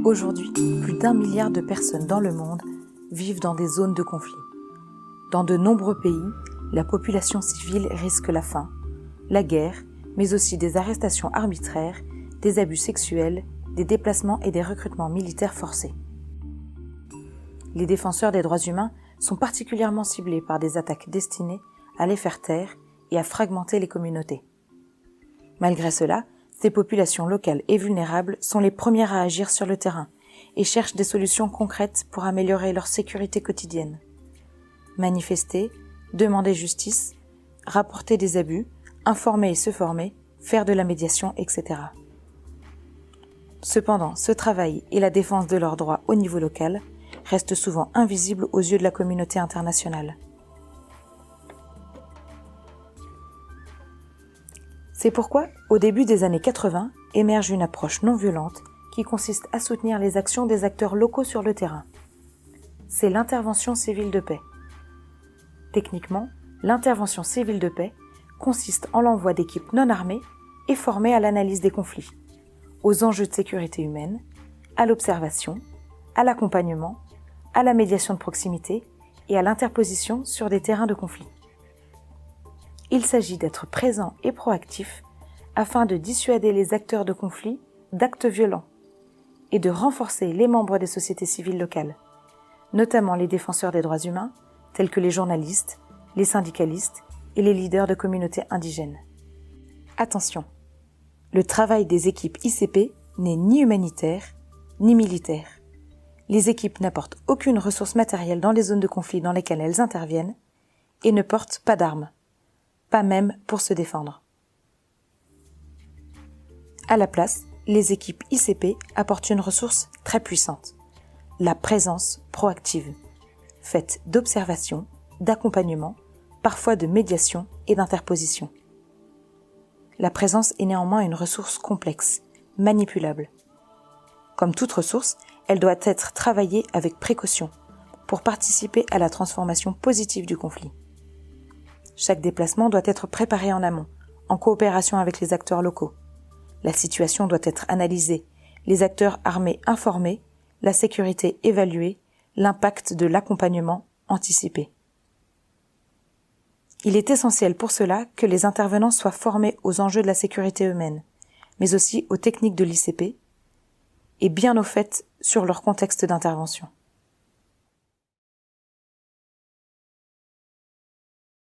Aujourd'hui, plus d'1 milliard de personnes dans le monde vivent dans des zones de conflit. Dans de nombreux pays, la population civile risque la faim, la guerre, mais aussi des arrestations arbitraires, des abus sexuels, des déplacements et des recrutements militaires forcés. Les défenseurs des droits humains sont particulièrement ciblés par des attaques destinées à les faire taire et à fragmenter les communautés. Malgré cela, ces populations locales et vulnérables sont les premières à agir sur le terrain et cherchent des solutions concrètes pour améliorer leur sécurité quotidienne. Manifester, demander justice, rapporter des abus, informer et se former, faire de la médiation, etc. Cependant, ce travail et la défense de leurs droits au niveau local restent souvent invisibles aux yeux de la communauté internationale. C'est pourquoi, au début des années 80, émerge une approche non violente qui consiste à soutenir les actions des acteurs locaux sur le terrain. C'est l'intervention civile de paix. Techniquement, l'intervention civile de paix consiste en l'envoi d'équipes non armées et formées à l'analyse des conflits, aux enjeux de sécurité humaine, à l'observation, à l'accompagnement, à la médiation de proximité et à l'interposition sur des terrains de conflit. Il s'agit d'être présent et proactif afin de dissuader les acteurs de conflit d'actes violents et de renforcer les membres des sociétés civiles locales, notamment les défenseurs des droits humains, tels que les journalistes, les syndicalistes et les leaders de communautés indigènes. Attention, le travail des équipes ICP n'est ni humanitaire, ni militaire. Les équipes n'apportent aucune ressource matérielle dans les zones de conflit dans lesquelles elles interviennent et ne portent pas d'armes, pas même pour se défendre. À la place, les équipes ICP apportent une ressource très puissante, la présence proactive, faite d'observation, d'accompagnement, parfois de médiation et d'interposition. La présence est néanmoins une ressource complexe, manipulable. Comme toute ressource, elle doit être travaillée avec précaution pour participer à la transformation positive du conflit. Chaque déplacement doit être préparé en amont, en coopération avec les acteurs locaux. La situation doit être analysée, les acteurs armés informés, la sécurité évaluée, l'impact de l'accompagnement anticipé. Il est essentiel pour cela que les intervenants soient formés aux enjeux de la sécurité humaine, mais aussi aux techniques de l'ICP, et bien au fait sur leur contexte d'intervention.